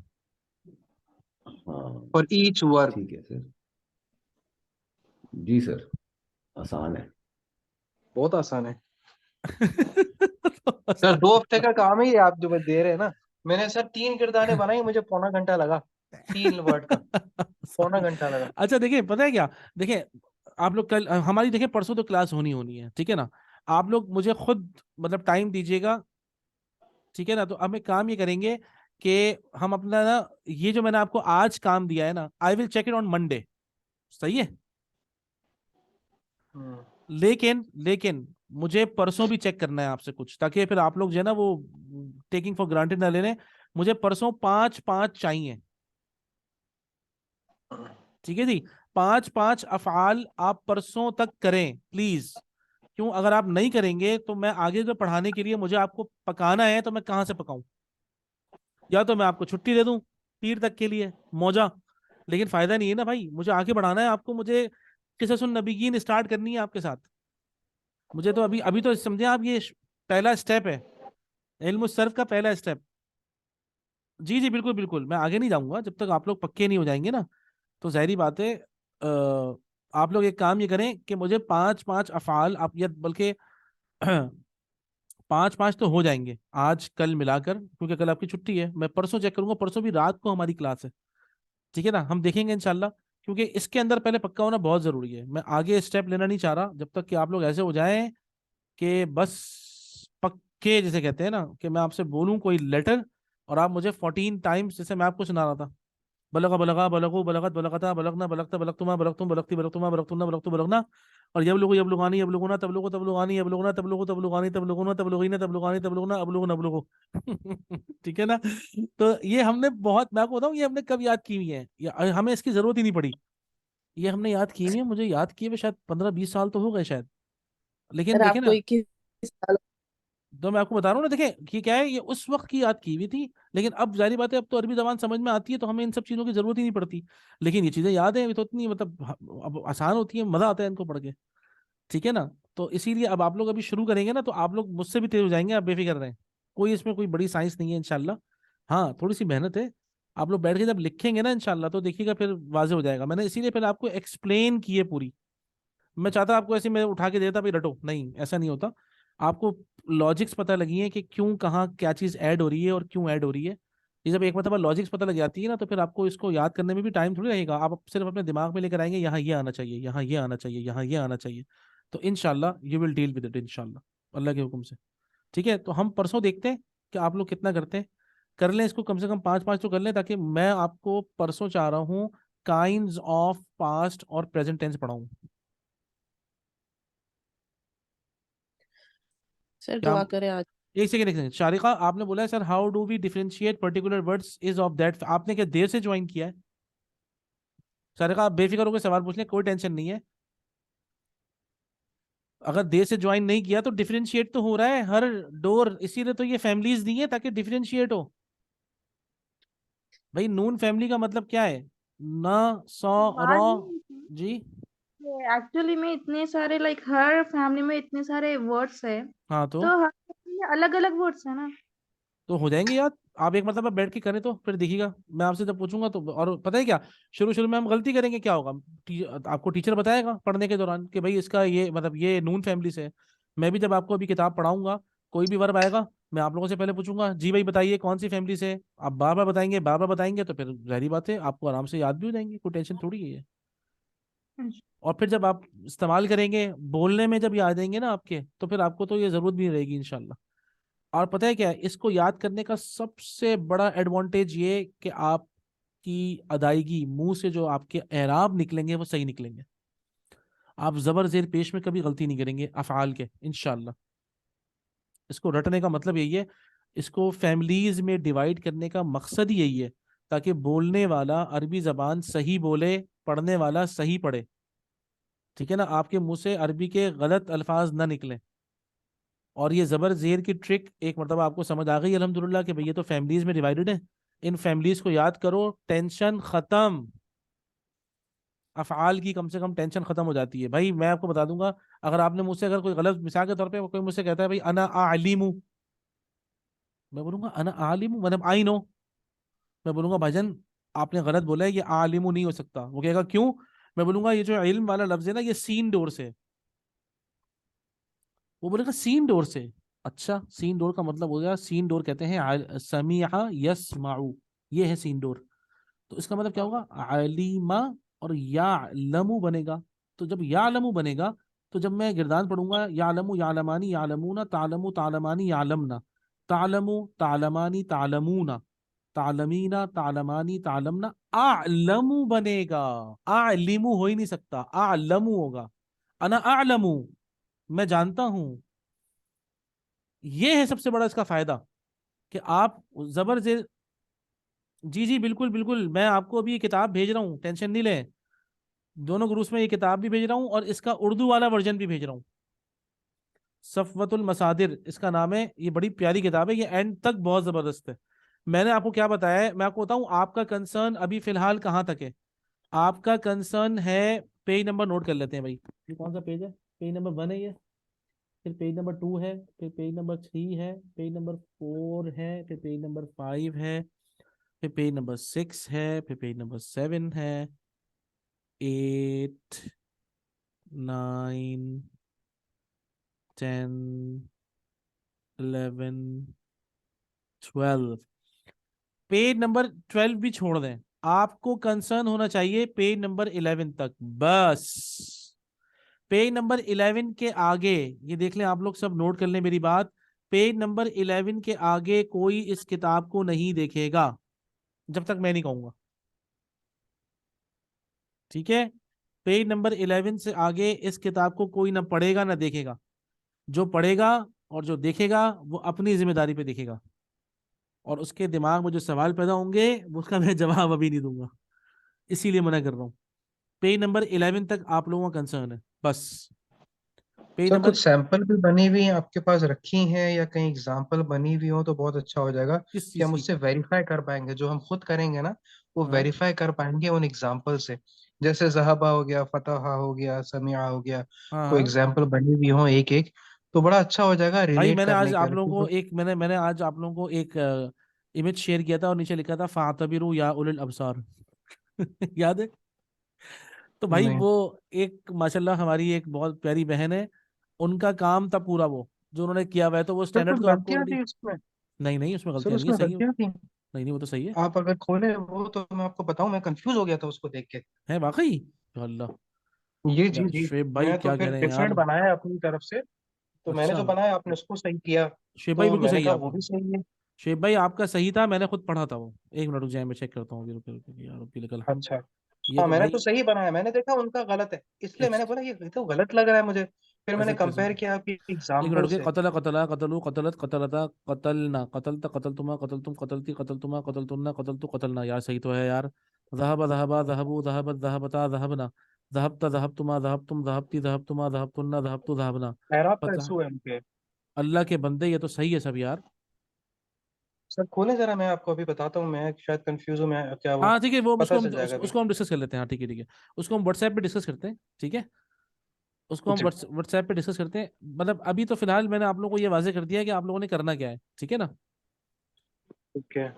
हाँ फॉर ईच वर्ब। ठीक है सर। जी सर, आसान है। बहुत आसान है तो सर। आसान 2 हफ्ते है। का काम है ये आप जो दे रहे हैं ना। मैंने सर 3 किरदारें बनाई, मुझे पौना घंटा लगा। 3 वर्ड का पौना घंटा लगा। अच्छा देखिए, पता है क्या, देखिए आप लोग कल हमारी देखिए परसों तो क्लास होनी होनी है, ठीक है ना। आप लोग मुझे खुद मतलब टाइम दीजिएगा। ठीक है ना। तो अब एक काम ये करेंगे कि हम अपना ना, ये जो मैंने आपको आज काम दिया है ना, I will check it on Monday. सही है। हम्म। लेकिन लेकिन मुझे परसों भी चेक करना है आपसे कुछ, ताकि फिर आप लोग जो है ना वो टेकिंग फॉर ग्रांटेड ना ले लें। मुझे परसों 5-5 चाहिए। ठीक है जी। 5-5 अफआल आप परसों तक करें प्लीज। क्यों, अगर आप नहीं करेंगे तो मैं आगे जो पढ़ाने के लिए मुझे आपको पकाना है, तो मैं कहाँ से पकाऊं? या तो मैं आपको छुट्टी दे दूं पीर तक के लिए मौजा, लेकिन फायदा नहीं है ना भाई, मुझे आगे बढ़ाना है आपको, मुझे किससुन नबीयीन स्टार्ट करनी है आपके साथ। मुझे तो अभी अभी तो समझे आप, ये पहला स्टेप है, इल्म सर्फ का पहला स्टेप। जी जी बिल्कुल बिल्कुल, मैं आगे नहीं जाऊंगा जब तक आप लोग पक्के नहीं हो जाएंगे ना। तो जाहिर बात है आप लोग एक काम ये करें कि मुझे 5-5 अफ़ाल आप, या बल्कि 5-5 तो हो जाएंगे आज कल मिलाकर, क्योंकि कल आपकी छुट्टी है। मैं परसों चेक करूंगा, परसों भी रात को हमारी क्लास है। ठीक है ना, हम देखेंगे इंशाल्लाह। क्योंकि इसके अंदर पहले पक्का होना बहुत जरूरी है, मैं आगे स्टेप लेना नहीं चाह रहा जब तक कि आप लोग ऐसे हो जाएं कि बस पक्के, जैसे कहते हैं ना, कि मैं आपसे बोलूं कोई लेटर और आप मुझे 14 टाइम्स, जैसे मैं आपको सुना रहा था, बलगा बलगा बलगू बलगत बलगता बलगना बलगता बलगतुमा बलगतुम बलगती बलगतुमा बलगतुन्ना बलगतु बलगना, और यबलुगु यबलुगानी यबलुगुना तबलुगु तबलुगानी यबलुगुना तबलुगु तबलुगानी तबलुगुना तबलुगीना तबलुगानी तबलुगुना अबलुगु नबलुगु ठीक है ना। तो ये हमने बहुत, मैं आपको बताऊं, ये हमने कब याद की हुई है, हमें इसकी जरूरत ही नहीं पड़ी। ये हमने याद की हुई है, मुझे याद किए हुए शायद 15-20 साल तो हो गए शायद। लेकिन सर देखिए आपको ना, 21 साल। तो मैं आपको बता रहा हूँ ना, देखिए कि क्या है, ये उस वक्त की याद की हुई थी, लेकिन अब जारी बात है, अब तो अरबी जबान समझ में आती है, तो हमें इन सब चीज़ों की जरूरत ही नहीं पड़ती। लेकिन ये चीज़ें याद है, अभी तो इतनी मतलब अब आसान होती है, मजा आता है इनको पढ़ के। ठीक है ना। तो इसीलिए अब आप लोग अभी शुरू करेंगे ना, तो आप लोग मुझसे भी तेज हो जाएंगे, आप बेफिक्र रहें। कोई इसमें कोई बड़ी साइंस नहीं है इंशाल्लाह। हाँ, थोड़ी सी मेहनत है। आप लोग बैठ के जब लिखेंगे ना इंशाल्लाह, तो देखिएगा फिर वाजे हो जाएगा। मैंने इसीलिए पहले आपको एक्सप्लेन की है पूरी। मैं चाहता आपको ऐसे मैं उठा के देता भाई रटो, नहीं ऐसा नहीं होता। आपको लॉजिक्स पता लगी है कि क्यों कहाँ क्या चीज़ ऐड हो रही है और क्यों ऐड हो रही है। ये जब एक मतलब लॉजिक्स पता लग जाती है ना, तो फिर आपको इसको याद करने में भी टाइम थोड़ी रहेगा। आप सिर्फ अपने दिमाग में लेकर आएंगे, यहाँ ये आना चाहिए, यहाँ ये आना चाहिए, यहाँ ये आना चाहिए। तो इनशाला you will deal with it इनशाला, अल्लाह के हुक्म से। ठीक है, तो हम परसों देखते हैं कि आप लोग कितना करते हैं। कर लें इसको, कम से कम 5-5 तो कर लें, ताकि मैं आपको परसों चाह रहा हूँ काइंड्स ऑफ पास्ट और प्रेजेंट टेंस पढ़ाऊँ। सर क्या? दुआ करें आज। एक सेकंड, एक सेकंड, शारिका आपने बोला है sir how do we differentiate particular words is of that, आपने क्या देर से ज्वाइन किया है? शारिका आप बेफिक्र होकर सवाल पूछ लें, कोई टेंशन नहीं है। अगर देर से ज्वाइन नहीं किया तो डिफरेंशिएट तो हो रहा है हर डोर, इसीलिए तो ये फैमिलीज दी है ताकि डिफरेंशिएट हो। भाई नून फैमिली का मतलब क्या है? न, सौ, रॉ। बात नहीं जी। एक्चुअली में इतने सारे लाइक हर फैमिली में इतने सारे वर्ड्स है, हाँ तो हर फैमिली में अलग अलग वर्ड्स है ना। तो हो जाएंगे याद। आप एक मतलब आप बैठ के करें तो फिर देखिएगा, मैं आपसे जब पूछूंगा तो। और पता है क्या, शुरू शुरू में हम गलती करेंगे, क्या होगा, आपको टीचर बताएगा पढ़ने के दौरान कि भाई इसका ये मतलब ये नून फैमिली से है। मैं भी जब आपको अभी किताब पढ़ाऊंगा, कोई भी वर्ब आएगा, मैं आप लोगों से पहले पूछूंगा जी भाई बताइए कौन सी फैमिली से है। आप बार बार बताएंगे, बार बार बताएंगे, तो फिर जाहिर बात है आपको आराम से याद भी हो जाएंगे, कोई टेंशन थोड़ी है ये। और फिर जब आप इस्तेमाल करेंगे बोलने में, जब याद आएंगे ना आपके, तो फिर आपको तो ये जरूरत भी नहीं रहेगी इंशाल्लाह। और पता है क्या है, इसको याद करने का सबसे बड़ा एडवांटेज ये कि आपकी अदायगी मुंह से जो आपके एराब निकलेंगे वो सही निकलेंगे। आप जबर जेर पेश में कभी गलती नहीं करेंगे अफआल के इंशाल्लाह। इसको रटने का मतलब यही है, इसको फैमिलीज में डिवाइड करने का मकसद ही यही है, ताकि बोलने वाला अरबी जबान सही बोले, पढ़ने वाला सही पढ़े। ठीक है ना, आपके मुंह से अरबी के गलत अल्फाज ना निकले। और ये जबर जेर की ट्रिक एक मतलब आपको समझ आ गई अल्हम्दुलिल्लाह कि भाई ये तो फैमिलीज में डिवाइडेड है। इन फैमिलीज को याद करो, टेंशन खत्म। अफआल की कम से कम टेंशन खत्म हो जाती है। भाई मैं आपको बता दूंगा, अगर आपने मुझसे अगर कोई गलत मिसाल के तौर पे कोई मुझसे कहता है भाई अना आलिमु, मैं बोलूंगा अना आलिमु मतलब आई नो। मैं बोलूंगा भाईजान आपने गलत बोला है, ये आलिमु नहीं हो सकता। वो कहेगा क्यों? मैं बोलूंगा ये जो इल्म वाला लफ्ज है ना, ये सीन डोर से है। वो बोलेगा सीन डोर से। अच्छा, सीन डोर का मतलब हो गया, सीन डोर कहते हैं समीहा यस्माउ, ये है सीन डोर। तो इसका मतलब क्या होगा, अलीमा और या लमू बनेगा। तो जब या लमू बनेगा, तो जब मैं गिरदान पढ़ूंगा या लमू या लमानी या लमूना, तालमू तालमानी या लमना, तालमू तालमानी तालमूना, तालमीना तालमानी तालमना, आलमू बनेगा। आलिमू हो ही नहीं सकता, आलमू होगा। अना आलमू, मैं जानता हूं। ये है सबसे बड़ा इसका फायदा, कि आप जबर जे। जी जी बिल्कुल बिल्कुल, मैं आपको अभी ये किताब भेज रहा हूँ, टेंशन नहीं लें। दोनों ग्रुप्स में ये किताब भी भेज रहा हूँ और इसका उर्दू वाला वर्जन भी भेज रहा हूँ। सफ़वतुल मसादिर इसका नाम है, ये बड़ी प्यारी किताब है, ये एंड तक बहुत जबरदस्त है। मैंने आपको क्या बताया है, मैं आपको बताऊं आपका कंसर्न अभी फिलहाल कहाँ तक है। आपका कंसर्न है, पेज नंबर नोट कर लेते हैं भाई, ये कौन सा पेज है? पेज नंबर 1 है ये, फिर पेज नंबर 2 है, फिर पेज नंबर 3 है, पेज नंबर 4 है, फिर पेज नंबर 5 है, फिर पेज नंबर 6 है, फिर पेज नंबर 7 है, 8, 9, 10, 11, 12। पेज नंबर 12 भी छोड़ दें, आपको कंसर्न होना चाहिए पेज नंबर 11 तक बस। पेज नंबर 11 के आगे, ये देख लें आप लोग, सब नोट कर लें मेरी बात। पेज नंबर 11 के आगे कोई इस किताब को नहीं देखेगा जब तक मैं नहीं कहूंगा। ठीक है, पेज नंबर 11 से आगे इस किताब को कोई ना पढ़ेगा ना देखेगा। जो पढ़ेगा और जो देखेगा वो अपनी जिम्मेदारी पे देखेगा, और उसके दिमाग में जो सवाल पैदा होंगे उसका मैं जवाब अभी नहीं दूंगा, इसीलिए मना कर रहा हूँ। पेज नंबर 11 तक आप लोगों का कंसर्न है बस। पेज सर नंबर कुछ सैंपल भी बनी हुई आपके पास रखी हैं या कहीं एग्जाम्पल बनी हुई हो तो बहुत अच्छा हो जाएगा किस कि चीज हम की? उससे वेरीफाई कर पाएंगे, जो हम खुद करेंगे ना वो हाँ वेरीफाई कर पाएंगे उन एग्जाम्पल से। जैसे जहाबा हो गया, फतहा हो गया, समिया हो गया, हाँ कोई हाँ। एग्जाम्पल बनी हुई हो एक एक, तो बड़ा अच्छा हो जाएगा भाई रिलेट मैंने आज करने के आप लिए लोगों को क्योंकि एक मैंने आज आप लोगों को एक इमेज शेयर किया था और नीचे लिखा था फातबिरू या उलिल अबसार। याद है? तो भाई नहीं। वो एक माशाल्लाह हमारी एक बहुत प्यारी बहन है, उनका काम था पूरा वो जो उन्होंने किया हुआ है, तो वो सर स्टैंडर्ड कुछ तो आपको गलतियां ऑलरेडी। थी इसमें। नहीं नहीं, उसमें सर गलतियां नहीं है, उसमें सही है। गलतियां थी। नहीं नहीं, वो तो सही है। आप अगर खोले वो तो मैं आपको बताऊं, मैं कंफ्यूज हो गया था उसको देख के। है वाकई? या अल्लाह। ये जी यार जी। शुएब भाई मैं तो क्या कह फिर रहे हैं डिफरेंट यार। बनाया अपनी तरफ से, तो मैंने अच्छा, जो बनाया आपने उसको सही किया, शुएब भाई तो बिल्कुल मैंने सही है कहा वो आपका। भी सही है। शुएब भाई आपका सही था, मैंने खुद पढ़ा था वो। एक मिनट रुक जाए, मैं चेक करता हूँ अभी, रुक रुक यार, अभी निकल। अच्छा। ये हाँ तो मैंने भाई तो सही बनाया, मैंने देखा उनका गलत है इसलिए एक मैंने बोला ये तो गलत लग रहा है मुझे, फिर मैंने एक कंपेयर सेकंड, किया आपकी एक मिनट एग्जाम्पल रुकिए। से। कतला कतला कतलू कतलत कतलता कतलना कतलता कतलतुमा कतलतुम कतलती कतलतुमा कतलतुन्ना कतलतु कतलना। यार सही तो है यार। ज़हब ज़हबा ज़हबू ज़हबत ज़हबता ज़हबना ज़हबता ज़हबतुमा ज़हबतुम ज़हबती ज़हबतुमा ज़हबतुन्ना ज़हबतु ज़हबना। एराब का पता, इशू है उनके। अल्लाह के बंदे ये तो सही है सब यार। सर खोले जरा, मैं आपको अभी बताता हूँ, मैं शायद कंफ्यूज हूँ, मैं क्या वो हाँ ठीक है, वो पता उसको हम चल जाएगा अभी। उसको हम डिस्कस कर लेते हैं। हाँ ठीक है ठीक है। उसको हम व्हाट्सएप पे डिस्कस करते हैं, ठीक है। उसको हम जी। व्हाट्सएप पे डिस्कस करते हैं। मतलब अभी तो फिलहाल मैंने आप लोगों को ये वाजे कर दिया है कि आप लोगों ने करना क्या है, ठीक है ना। ठीक है।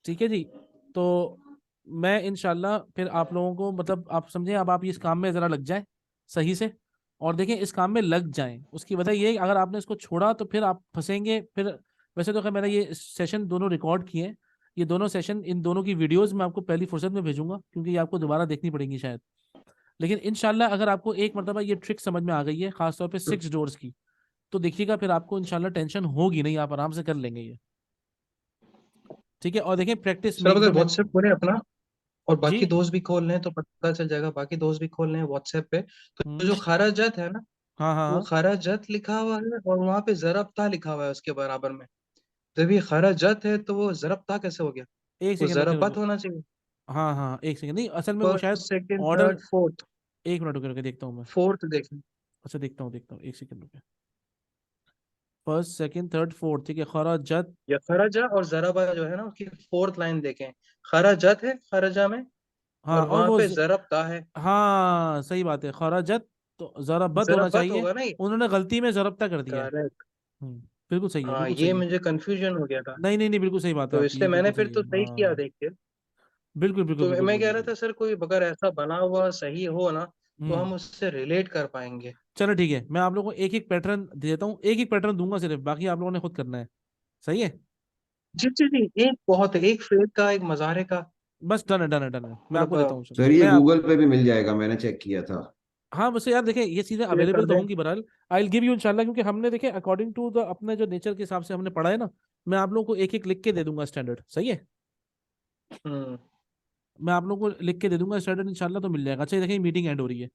ठीक है जी। तो मैं इंशाल्लाह फिर आप लोगों को, मतलब आप समझें, अब आप इस काम में ज़रा लग जाएं सही से। और देखें, इस काम में लग जाएं, उसकी वजह ये है कि अगर आपने इसको छोड़ा तो फिर आप फंसेंगे फिर। वैसे तो खैर मैंने ये सेशन दोनों रिकॉर्ड किए हैं, ये दोनों सेशन, इन दोनों की वीडियोस मैं आपको पहली फुर्सत में भेजूंगा क्योंकि ये आपको दोबारा देखनी पड़ेंगी शायद। लेकिन इंशाल्लाह अगर आपको एक मरतबा ये ट्रिक समझ में आ गई है, खासतौर पे 6 डोर्स की, तो देखिएगा फिर आपको इंशाल्लाह टेंशन होगी नहीं, आप आराम से कर लेंगे ये। ठीक है, और देखें प्रैक्टिस सर अब मेक्स द अगर मैन। व्हाट्सएप खोले अपना और जी। बाकी दोस्त भी खोल लें तो पता चल जाएगा, बाकी दोस्त भी खोल लें व्हाट्सएप पे, तो हम्म। जो खाराजत है ना, हाँ हाँ वो हाँ। खाराजत लिखा हुआ है और वहां पे जरबता लिखा हुआ है उसके बराबर में। जब ये खाराजत है तो वो जरबता कैसे हो गया? एक वो सेकंड रुके जरबत रुके। होना चाहिए। हाँ हाँ, एक सेकंड, नहीं असल में वो फर्स्ट शायद सेकंड ऑर्डर। Third fourth. एक मिनट रुके रुके, देखता हूँ मैं। फोर्थ देखें। अच्छा देखता हूँ, एक सेकंड रुके। फर्स्ट सेकंड थर्ड फोर्थ, ठीक है, खराजत। या खराजा और जरबा जो है ना उसकी फोर्थ लाइन देखें। खराजत है खराजा में, हाँ और और वहां वो पे जरबता है। हाँ सही बात है, खराजत। तो जरबत होना जरबत चाहिए। होगा ना ये। उन्होंने गलती में जरबता कर दिया है। करेक्ट। बिल्कुल सही है, हाँ बिल्कुल ये सही है। मुझे कंफ्यूजन हो गया था, नहीं नहीं नहीं, बिल्कुल सही बात है तो आपकी, ये इसलिए मैंने बिल्कुल फिर सही है, तो सही किया हाँ। देख के। बिल्कुल बिल्कुल तो बिल्कुल मैं कह बिल्कुल रहा था बिल्कुल। सर कोई अगर ऐसा बना हुआ सही हो ना, तो हम्म। हम उससे रिलेट कर पाएंगे। चलो ठीक है, मैं आप लोगों को एक एक पैटर्न दे देता हूँ, एक एक पैटर्न दूंगा सिर्फ, बाकी आप लोगों ने खुद करना है। सही है। जी जी जी। एक बहुत है, एक फेद का, एक मज़ारे का, बस डन है डन है डन है, मैं आपको मतलब देता हूँ, चलो सर ये मैं आप। गूगल पे भी मिल जाएगा, मैंने चेक किया था। हाँ वैसे यार देखें, ये चीज़ें ये अवेलेबल कर तो दें। होंगी बहरहाल। आई विल गिव यू इंशाल्लाह, क्योंकि हमने देखे अकॉर्डिंग टू द अपने जो नेचर के हिसाब से हमने पढ़ा है ना। मैं आप लोगों को एक एक लिख के दे दूंगा स्टैंडर्ड, सही है। हम्म। मैं आप लोगों को लिख के दे दूंगा स्टैंडर्ड, इंशाल्लाह तो मिल जाएगा। अच्छा देखिए, मीटिंग एंड हो रही है।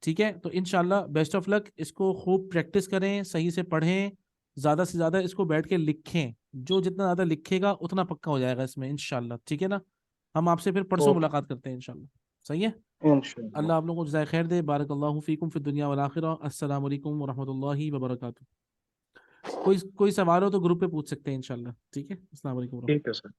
ठीक है, तो इंशाल्लाह बेस्ट ऑफ लक, इसको खूब प्रैक्टिस करें, सही से पढ़ें, ज़्यादा से ज़्यादा इसको बैठ के लिखें। जो जितना ज़्यादा लिखेगा उतना पक्का हो जाएगा इसमें इंशाल्लाह, ठीक है ना। हम आपसे फिर परसों ओके। मुलाकात करते हैं इंशाल्लाह। सही है। इंशाल्लाह। अल्लाह आप लोगों को जज़ाए खैर दे। बारकल्लाहु फीकुम फिद दुनिया वल आखिरह। अस्सलामु अलैकुम व रहमतुल्लाहि व बरकातुहू। कोई कोई सवाल हो तो ग्रुप पे पूछ सकते हैं इंशाल्लाह, ठीक है। अस्सलाम वालेकुम। ठीक है सर।